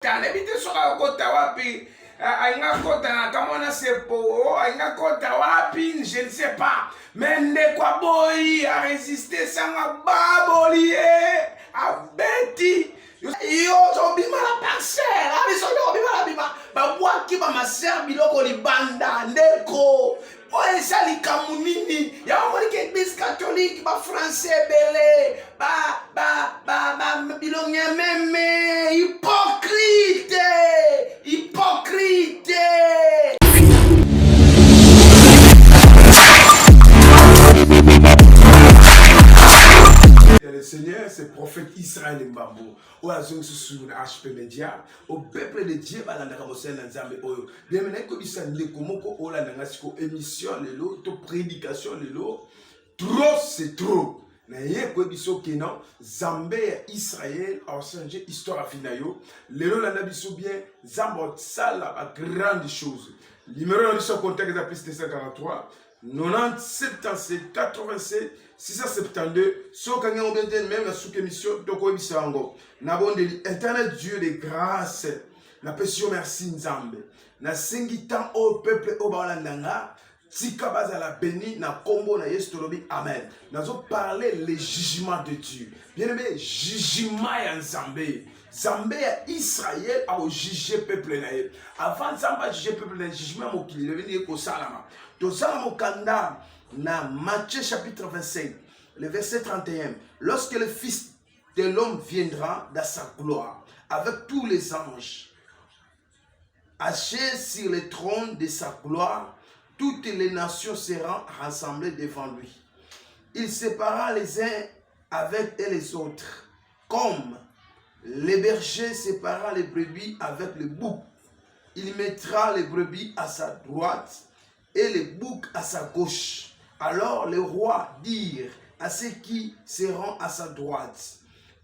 Tanebite soka kota wapi ainga kota na kamona sepo ainga kota wapi je ne sais pas mais ne kwa boy a résister sanga babolie a beti yo to bima la parcelle abi so yo bima la bima ba bwaki ba maser biloko libanda ndeko o esali kamunini ya moni ke église catholique ba français belé ba bilonga meme hypocrite. Le Seigneur, c'est le prophète Israël Mbambo. Au azong sur HP Media, au peuple de Dieu, balandaka mosena nzambe oyo. Bienvenue ko bisande komoko olanda siko émission lelo, to prédication lelo. Trop c'est trop. Na ye ko biso kenan Zambé Israël a changé histoire finayo. Lelo landa biso bien Zambo sala ba grande chose. Numéro de son contact est plus 243 90 77 87 672. So kanga obenten même la sous-émission toko bisango. Na bondeli internet Dieu de grâce. Na pesio merci Nzambe. Na sengitan au peuple au balandanga. Tika bazala béni na combo na yestolobi amen. Nazo parler les jugements de Dieu. Bien aimé, jugement ya Nzambe. Zambé à Israël a jugé peuple naïf. Avant Zamba juger peuple naïf, jugement mokili le venu ko salama. To salama kanda na Matthieu chapitre 25, le verset 31. Lorsque le Fils de l'homme viendra dans sa gloire avec tous les anges, assis sur le trône de sa gloire, toutes les nations seront rassemblées devant lui. Il séparera les uns avec les autres, comme les bergers séparera les brebis avec les boucs. Il mettra les brebis à sa droite et les boucs à sa gauche. Alors les rois dirent à ceux qui seront à sa droite: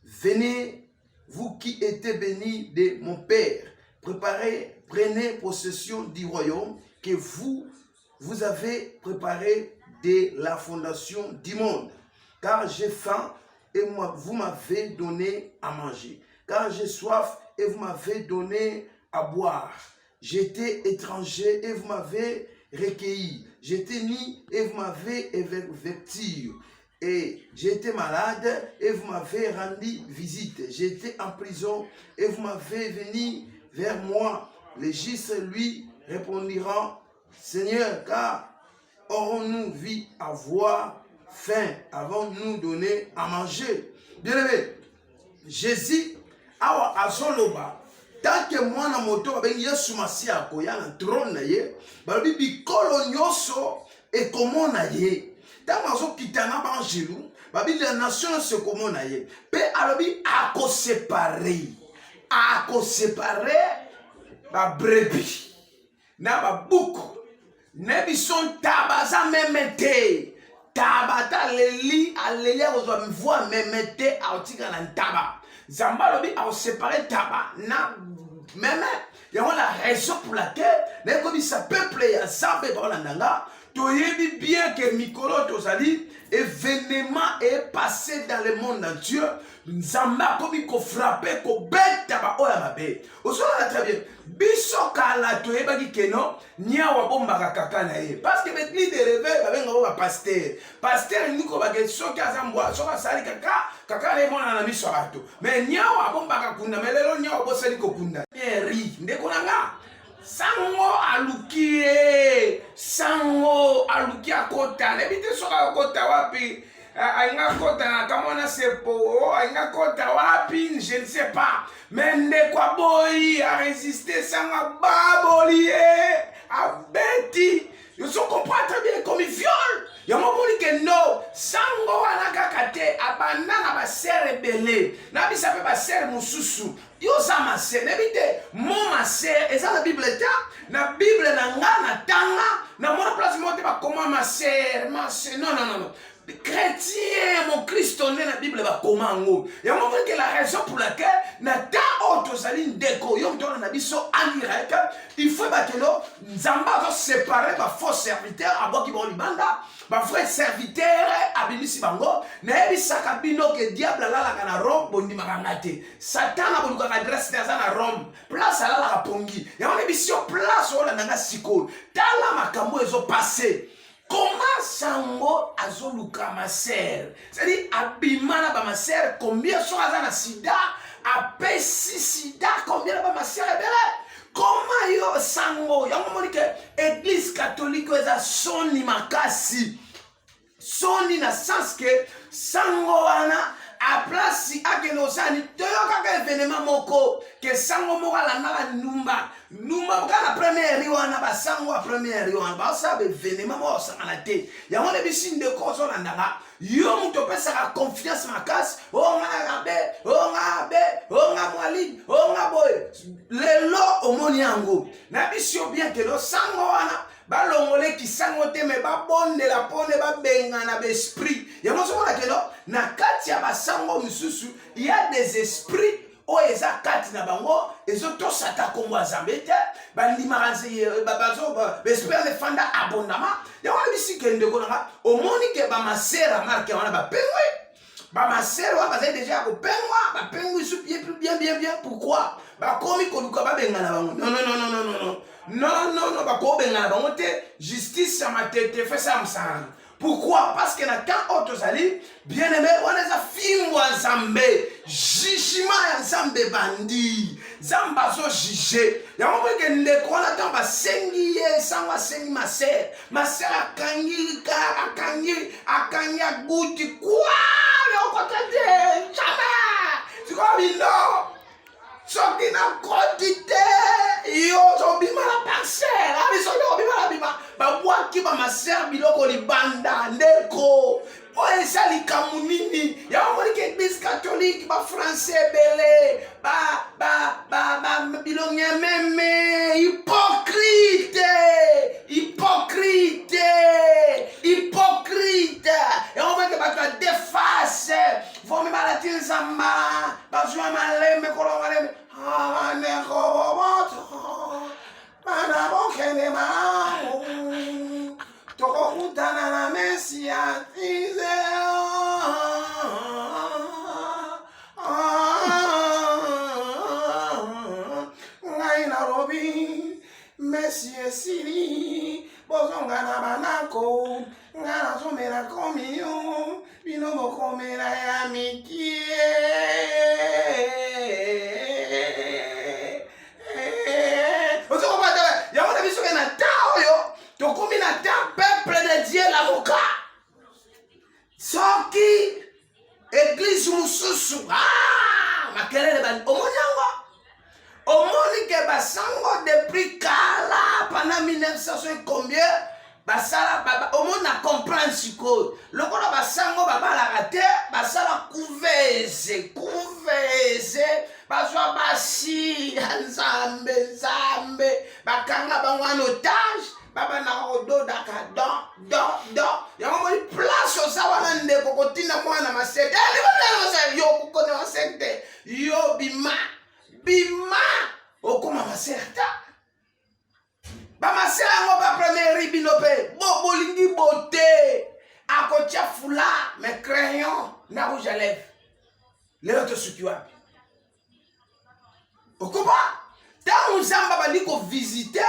venez, vous qui êtes bénis de mon Père, prenez possession du royaume que vous avez préparé dès la fondation du monde. Car j'ai faim et vous m'avez donné à manger. Car j'ai soif et vous m'avez donné à boire. J'étais étranger et vous m'avez recueilli. J'étais nu et vous m'avez vêtu. Et j'étais malade et vous m'avez rendu visite. J'étais en prison et vous m'avez venu vers moi. Les justes lui répondiront: Seigneur, car aurons-nous vu avoir faim avant de nous donner à manger? Bien-aimé, Jésus awa azoloba tant que moi na moto ben Yesu Masia ko ya na trône na ye balobi bikolo nyoso et comment na ye tant mazo kitana ba angelou babi la nation se comment na ye pe alobi ako séparer ba brebis na ba bouc ne bison tabaza memete tabata leli alelia kozwa mvua memete autika na ntaba Zamba lobi a séparé taba na même il y a la raison pour laquelle les comme ça peuple ya Zambé balandanga toyebi bien que mikolo tozali événement est passé dans le monde entier. Nzamba comme ko frapper ko beta ba oya mabe osola très bien biso kala toyeba ki keno nya wa bomba kaka na ye parce que l'église de réveil ba benga ba pasteur niko ba ke soki azambwa soka sali kaka le mona na biso bato mais nya wa bomba ka kunda melelo nya wa bosali ko kunda eri ndeko nanga sango aluki akota nebite soka akota wapi ainga kota na kamona sepo ainga kota wapi je ne sais pas mais ne kwa boy a résister sanga babolie a beti yo so comprend très bien comme il viole yo mo moni que no sango wana kakate abandana ba serre belé na bisa pe ba serre mususu yo sa ma serre nebite mo ma serre eza la bible ta na bible na nga na tanga na mona place mo te ba comment ma serre non chrétien mon Christ on est la Bible va comment ngo ya mo que la raison pour laquelle na ta auto saline déco yo mtona na biso en direct il faut batelo nzamba va séparer ba faux serviteur aboki bon libanda ba vrai serviteur abimisi bango na ebisaka bino que diable la na Rome bondi makangate Satan aboluka adresse na Rome place ala la pongi ya mo ebisio place ola nanga sikolo tala makambo ezo passer. Comment sango azoluka ma sœur? C'est-à-dire abimana ba ma sœur combien sont azana sida apesi sida combien ba ma sœur belle? Comment yo sango yango moni que église catholique eza soni makasi. Soni na sens que sango wana a place akeno sani toyoka ka événement moko que sango moko la nala numba la première riwana ba sango a première riwana ba sa be événement mo sangana te ya mona bisinde ko so na ndanga yo muto pesa ka confiance makasi o nga mwali o nga boy lelo omoni yango na bisio bien que lo sango wana balongole kisango te me babondela pone babengana besprit yango sokola kelo na kati ya basango misusu il y a des esprits o eza kati na bango ezotosata kombo azambe te bandimakazi babazo besprit lefanda abondama yango bisike ndeko nanga omoni ke bamasera marke wana bapengwe bamasera wana bazali déjà kopengwa bapengwe su bien pourquoi bakomi koluka babengana bango non bakobengana bango te justice ya matete fait ça msana. Pourquoi? Parce que na quand otozali bien aimé on les a fimwa nzambe jugement ya nzambe bandi nzamba zo juger ya mo ke ndeko na tamba sengi ye sangwa sengi ma sœur akangi aguti kwa yo kotete jamais tu vois bino soki na quantité yo zobima la parcelle abiso yo bima la bima babwaki ba maser biloko libanda ndeko o esali kamunini ya moni ke église catholique ba français belé ba bilonye meme hypocrite ya moni ke ba déface vomi malatin zamba bazwa malembe kolo malembe Mana bokene mau toko kutana na Mesia tize ngai Nairobi Mesia siri bozonga na banako ngana somera komio bino mokomera ya mikie tokomi na ta peuple de Dieu l'avocat soki église mususu makelele bani omoni ke basango depuis kala pendant 1900 et combien basala omoni na comprendre sikoyo lokola basango babalaka te basala couveze bazwa basi ya nzambe bakanga bango en otage baba na odo daka don yango moni place osawa ndeko kotina mwana masete yo kokone wa sekte yo bima okoma maserta ba masela ngo ba premier ribino pe bolingi beauté akotia fula mes crayons na rouge à lèvres leo to sukiwa okoma ta uzamba baliko visiter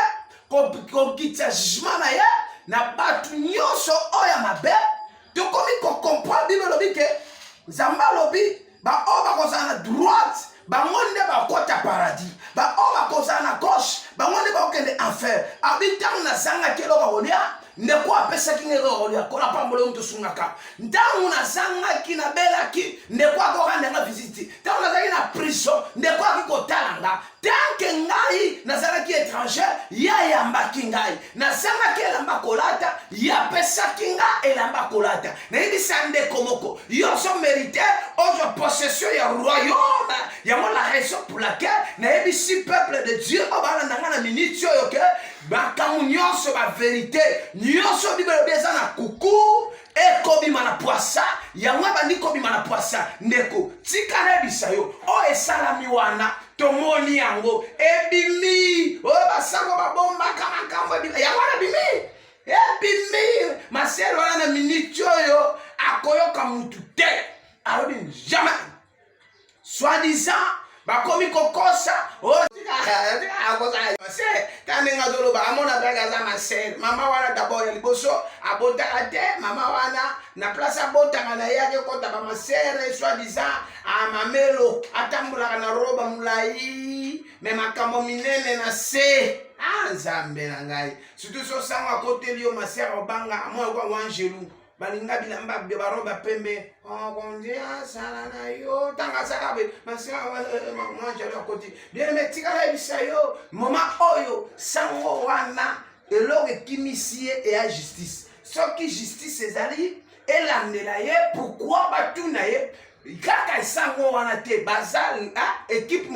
kokitya jugement na ye na batu nyonso oya mabe tokomi comprendre bible lobi ke nzamba lobi ba o bakozala na droite bango nde bakota paradis ba o bakozala na gauche bango nde bakokende enfer abi ntango nazangaki eloko kolia ndeko apesaki ngeko kolia kola pambolo mtu sungaka ntango nazangaki nabelaki ndeko akokandanga visite ntango nazalaki na prison ndeko akikotalanga tanke ngai nazalaki étranger ya yambaki ngai nazangaki elamba kolata yapesaki nga elamba kolata nayebisa ndeko moko yoso mérité ozo possession ya royaume yango la raison pour laquelle nayebisi peuple de Dieu obalandanga na minute oyo ke bakambu nyonso ba vérité nyonso bibelo eza na kuku ekobima na poisa yango bandi kobima na poisa ndeko tika na bisa yo o esalami wana tomoni yango ebimi o basango babombaka makambo ebimi yango wana bimi ebimi maselo wana na minute oyo akoyoka mutu te alobi jamais soi-disant bakomi kokosa tande nga zoloba amona bega za masel mama wana d'abord ya liboso abotaka te mama wana na place abotaka na yake kota ba masere soi-disant amamelo atambulaka na roba mulai me makambo minene na se nzambe na ngai surtout so sanga koteli yo masere obanga amoyo kwa wanjelu balinga bilamba baroba pembe kondia sala na yo tanga sakabe masira manja ya koti bien metika na bisa yo mama oyo sango wana eloge kimisie et à justice soki justice ezali elandela ye pourquoi batuna ye kaka sango wana te bazal équipe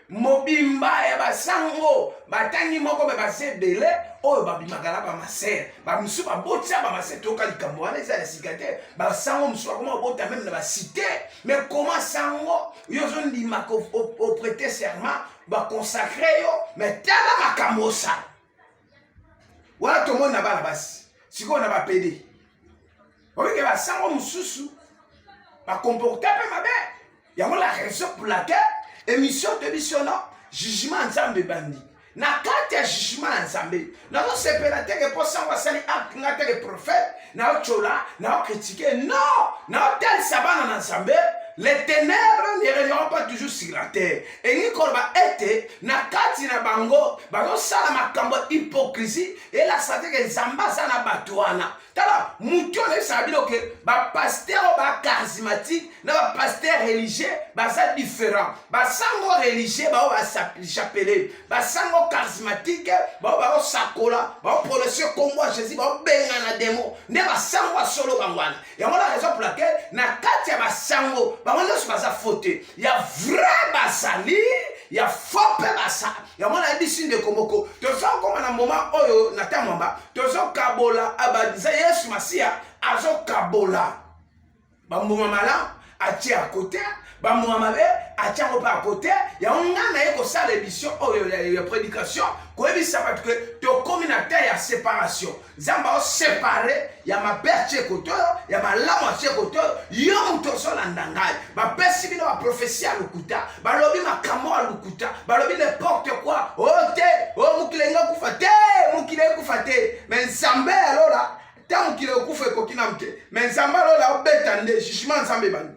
mobimba ya basango batangi moko be basebele oyo babimaka ba maser ba musu ba botsa ba maser toka likambo wana eza ya sikate ba sango musu akoma bota même na ba cité mais comment sango yo zo ndima ko au prêter serment ba consacrer yo mais tala makamosa wala to mona bana basi siko na ba PD oyo ba sango mususu ba comporter pe mabe yango la raison pour laquelle émission de bisono jugement nzambe bandi na kati ya jugement nzambe na ko sepela teke po sangwa sali akinga teke prophète na chola na critiquer non na tel sabana na nzambe les ténèbres ne régneront pas toujours sur la terre et ni korba ete na kati na bango bazo sala makambo hypocrisie et la santé que nzamba sana batwana tala mutu ne sabilo ke ba pasteur ba charismatique na ba pasteur religieux ba ça différent ba sango religieux ba chapelle ba sango charismatique ba sakola ba prononcer comme moi Jésus ba benga na démon ne ba sango solo bangwana et on a raison pour laquelle na kati ya ba sango ba on se basa faute ya vrai basali ya faux basa ya mona ebisi de komoko to so comme na moment oyo na tamamba to so kabola abadiza Yesu Masia azo kabola ba mbuma mala atie à côté ba mbuma mabe atie à côté ya ngana eko sala émission oyo ya prédication ko ebisa parce que to communautaire ya séparation zamba o séparer ya ma perche koto ya ma lama che koto yo muto so landangai ba pesi bino ba prophétie à lukuta ba lobi makamo à lukuta ba lobi n'importe quoi ote o mukilenga kufate mukile kufate mais nzambe alors tant qu'il est couvert kokina mke mais nzamba lola obetande jugement nzambe bani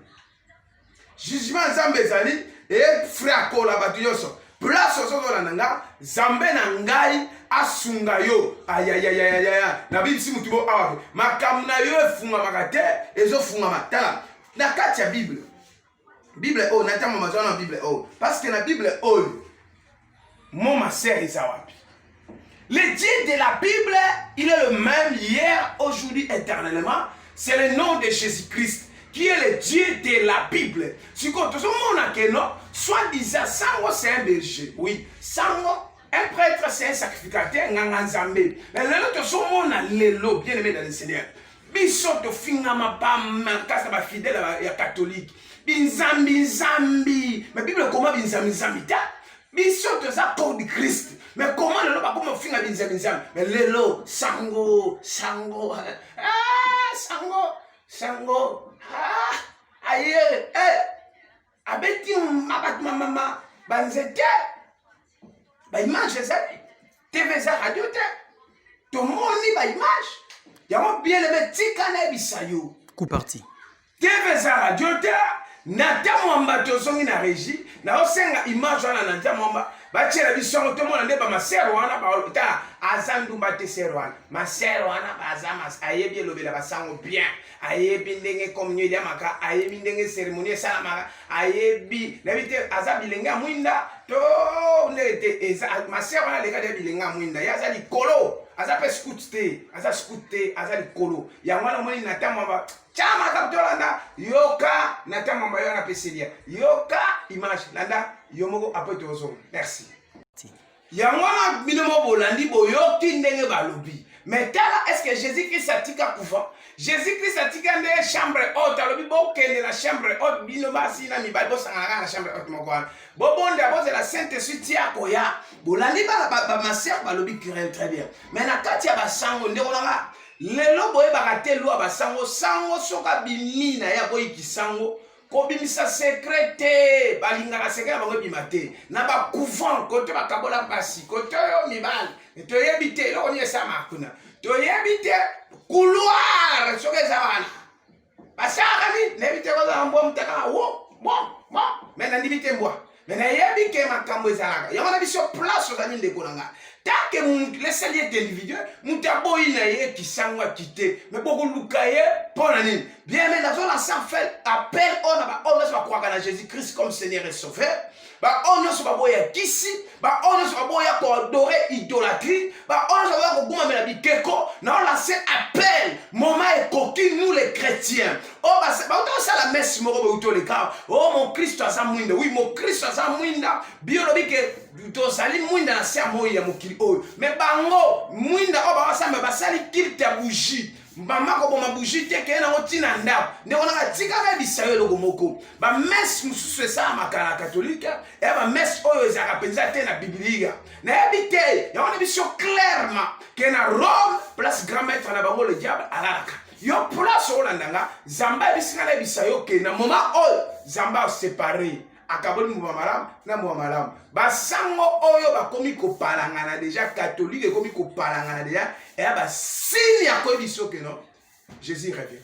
jugement nzambe zali et frère kola batuyoso place osozola nanga zambe na ngai asunga yo ayayayaya na bibisi mutubo awa makamna na yo efunga makate ezofunga matala na kati ya bible o na tama mazana bible o parce que la bible o mon ma sœur isawapi le Dieu de la Bible, il est le même hier, aujourd'hui, éternellement. C'est le nom de Jésus-Christ qui est le Dieu de la Bible. Si tout ce monde soit-disant, Sango c'est un berger. Oui, Sango, un prêtre c'est un sacrificateur, Nganganzambe. Mais le tout le monde a l'élo, bien aimé dans le Seigneur. Bisot de Fingama Pam, Kasaba fidèle à catholique. Binzambi. Mais Bible, comment Binzambi? Bisot de ça corps de Christ. Mais comment le pas comme finga binzam mais lelo sango sango aye abeti mabat mama banzete ba image ça TV ça radio te to moni ba image ya mo bien le tika na bisayo coup parti TV ça radio te na tamwamba to songi na régie na osenga image wana na tamwamba bachela bisongo to mona ndeba masero wana ba ta azandu mbate sero wana masero wana bazama ayebi lobela basango bien ayebi ndenge communion ya maka ayebi ndenge cérémonie sala maka ayebi nabite azabi lenga mwinda to ndete eza masero wana lega de bilenga mwinda ya zali kolo azape scoute azali kolo ya mwana moni na tamwamba chama kaptolanda yoka na tamwamba yo na peselia yoka image landa yomoko apote ozo merci yango na binomo bolandi boyoki ndenge balobi Mais là, est-ce que Jésus-Christ a tika couvent? Jésus-Christ a tika une chambre haute. Alors, il la chambre haute. Binoma sina mi bal bossa la chambre haute mokwana. Bon d'abord c'est la Saint-Esprit tia koya. Bolandi ba ma sœur ba lobi très bien. Mais na kati ya basango ndeko nanga. Lelo boye bakate lwa basango sango soka bimina ya boye kisango. Kobimisa secrète balingaka secret bango bimate na ba couvent côté bakabola basi côté yo mibal to yebite lo ni sa makuna to yebite couloir soke zawana basaka ni nebite ko za mbo mtaka wo bon mais na ndibite mbwa mais na yebike makambo ezalaka yango na biso place ozali ndeko nanga take le salier individuel mutaboyi na ye kisango akite mais boko lukaye pona nini bien mais dans la sans fait appel on a soit croire en Jésus-Christ comme Seigneur et Sauveur ba on soit boya kisi ba on soit boya ko adorer idolâtrie ba on soit ko goma mela bikeko na la c'est appel moment est coquille nous les chrétiens oh ba on ça la messe moko ba uto le cas oh mon Christ asa mwinda oui mon Christ asa mwinda biologique to sali mwinda na sia moyi ya mokili oyo mais bango mwinda o ba samba basali kilte ya bougie mama ko boma bougie te ke na otina ndako ndeko na tika na bisayo loko moko ba messe mususu esa makala catholique e ba messe oyo ezaka penza te na biblia na ebite ya on biso clairement ke na Rome place grand maître na bango le diable alaka yo place olandanga zamba bisinga na bisayo ke na moment oyo zamba séparé akaboli mwa malamu na mwa malamu basango oyo bakomi kopalangana déjà catholique ekomi kopalangana déjà et ba signe ya ko biso ke non Jésus revient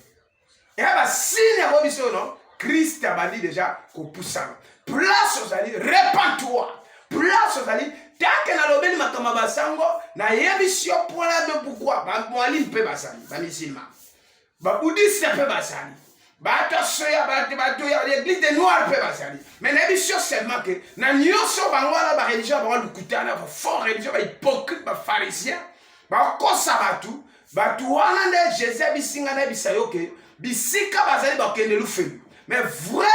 et ba signe ya ko biso non Christ abandi déjà ko poussana place ozali répands-toi place ozali tant na lobeli makama basango na yebisio pola de pourquoi ba mwali mpe basali ba musulman ba bouddhiste mpe basali bato soya bato ya l'église de noir pe basali mais na biso seulement que na nyoso bangwala ba religion ba lukutana ba fort religion ba hypocrite ba pharisien ba kosa batu wana nde Jésus bisinga na bisayo ke bisika bazali ba kende lufelu mais vraie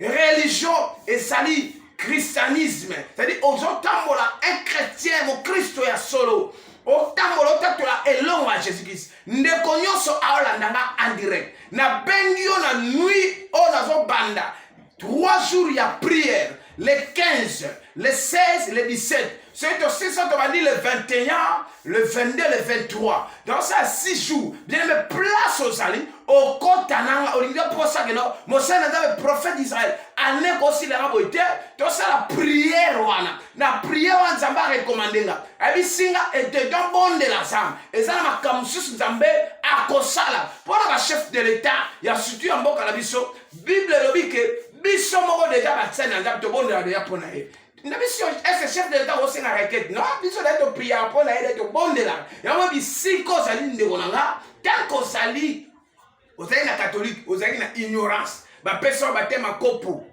religion et sali christianisme c'est-à-dire ozotambola un chrétien mon Christ ya solo otambola otatola elongo ya Jésus-Christ ndeko nyonso aolandanga en direct na bengi yo na nuit o nazo banda 3 jours ya prière les 15 les 16 les 17 c'est aussi ça on va dire le 21 le 22 le 23 donc ça 6 jours bien mais place aux alliés au kotananga au niveau pour ça que non Moïse n'a le prophète d'Israël ane aussi la raboité donc ça la prière wana na prière wana zamba recommandé là abi singa et de don bon de la sam et ça na makamsus nzambe akosala pour la chef de l'état ya surtout en boka la biso bible lobi que biso moko déjà ba tsena nzambe to bon de la ya pona e est-ce chef de l'état aussi na requête non biso da to prière pour la to bon de la ya mo bi siko sali ndeko nanga tant qu'on sali ozali na catholique ozali na ignorance ba personne batema kopo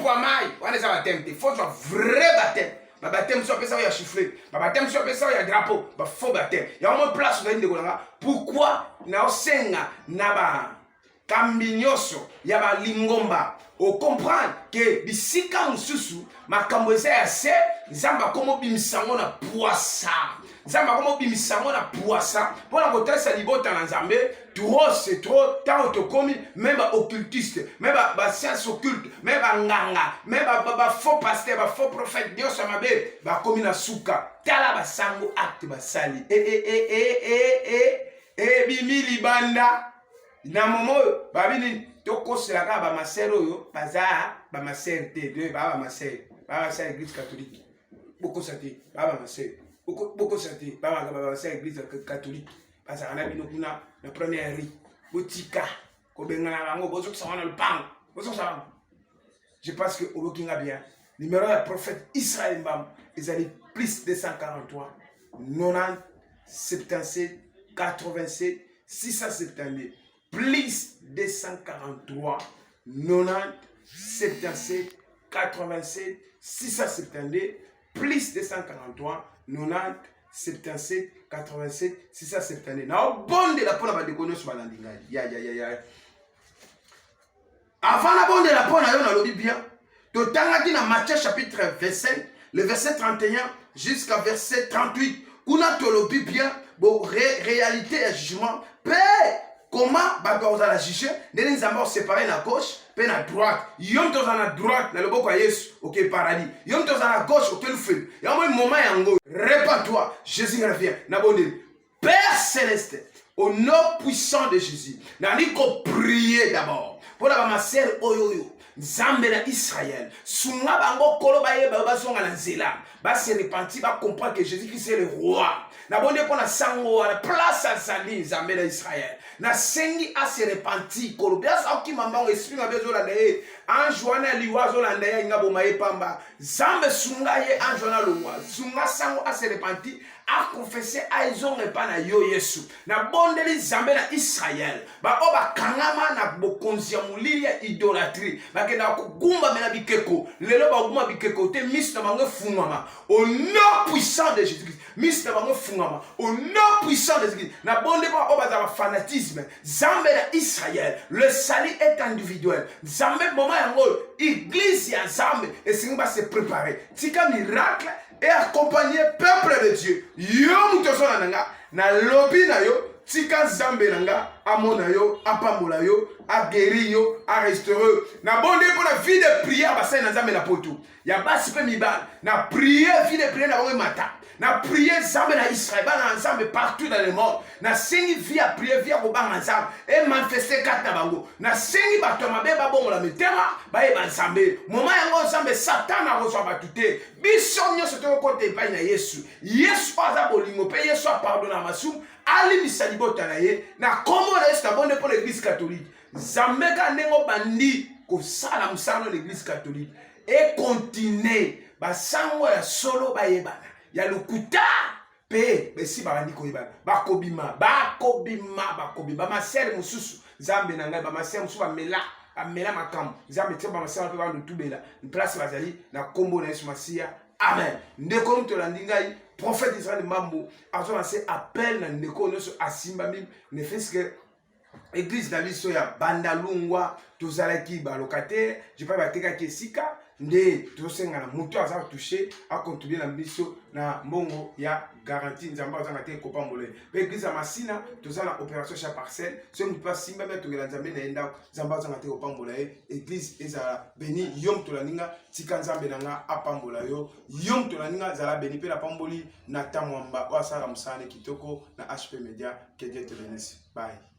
amai wana za batema te faut soit vrai baptême ba baptême so pesa ya chiffré ba baptême so pesa ya drapeau ba faux baptême ya mo place ozali ndeko nanga pourquoi na osenga na ba kambinyoso ya ba lingomba o comprendre que bisika mususu makambo eza ya se nzamba komo bimisango na poisa nzamba komo bimisango na poisa pona kotalisa libota na nzambe trop c'est trop tant tokomi même ba occultiste même ba science occulte même ba nganga même ba faux pasteur ba faux prophète nyonso mabe ba komi na suka tala basango acte basali bimi libanda na momo babini tokoselaka ba masero yo baza ba maser te de ba maser église catholique beaucoup sati ba maser beaucoup sati ba maser église catholique baza na bino kuna na première ri botika ko bengana bango bozo kusana le pang bozo kusana je pense que obokinga bien numéro de prophète Israël mbam ezali plus 243 90 77 87 672 plus 243 90 77 87 672 plus 243 90 77 87 672 na bonde la pona ba dekono so balandinga ya avant la bonde la pona yo na lobi bien to tangaki na Matthieu chapitre 25 le verset 31 jusqu'à verset 38 kuna tolobi bien bo réalité ya jugement pe comment bato la juger ndeni nzambe séparer na gauche pe na droite yom toza na droite na loboko ya Yesu ok paradis yom toza na gauche ok le feu ya mo moment yango répare-toi Jésus revient na bonne Père céleste au nom puissant de Jésus nani ko prier d'abord pour la ma sœur oyoyo Nzambe na Israël sunga bango kolo baye ba songa na nzela ba se repentir ba comprendre que Jésus-Christ est le roi na bonde pour na sango à la place à Zali Nzambe na Israël na sengi a se repentir kolo bien ça qui mamba esprit na bezo la ne anjoana liwazo la ne nga bo maye pamba Nzambe sunga ye anjoana lo roi sunga sango a se repentir a confessé a ils ont pas na yo Yesu na bonde li Nzambe na Israël ba oba kangama na bokonzi ya mulili ya idolâtrie bakenda kugumba mena bikeko lelo ba gumba bikeko te mista bango fungama au nom puissant de Jésus-Christ mista bango fungama au nom puissant de Jésus-Christ na bonde ba oba za fanatisme Nzambe na Israël le salut est individuel Nzambe moment yango église ya Nzambe et singa ba se préparer tika miracle et accompagner peuple de Dieu yo mutosona nanga na lobi na yo tika Nzambe nanga amona yo apambola yo a guéri yo a restaurer na bonde pour la vie de prière basai na Nzambe na poto ya basi pe mibal na prière vie de prière na bongo mata na prière Nzambe na Israël na Nzambe partout dans le monde na sengi vie à prière vie ko banga Nzambe et manifester kat na bango na sengi bato mabe ba bongo la metema ba e ba Nzambe moment yango Nzambe Satan a reçoit batute biso nyonso to ko te pa na Yesu aza bolingo pe Yesu a pardonné masum ali misali botana ye na komo na Yesu abonde pour l'église catholique Nzambe ka nengo bandi ko sala musano l'église catholique et continuer basango ya solo ba yebana ya lukuta pe besi barandi ko yebana bakobima ma sere mususu Nzambe na ngai ba ma sere mususu ba mela makambo Nzambe tie ba ma sere pe ba ndutubela place bazali na kombo na Yesu Masia amen ndeko mtolandi ngai prophète Israël Mambo a lancé appel na ndeko noso asimba mim ne fait que église na biso ya bandalungwa tozalaki ba locataire je pas bateka kesika nde tosenga na mutu aza touché a contribuer na biso na mbongo ya garantie Nzamba azanga te kopambole pe église ya Masina tozala opération chaque parcelle ce ne pas simba mais tongela Nzambe na enda Nzamba azanga te kopambola église ezala béni yom tolaninga tika Nzambe nanga apambola yo yom tolaninga zala béni pe la pamboli na tamwamba wasala musane kitoko na HP Media que Dieu te bénisse bye.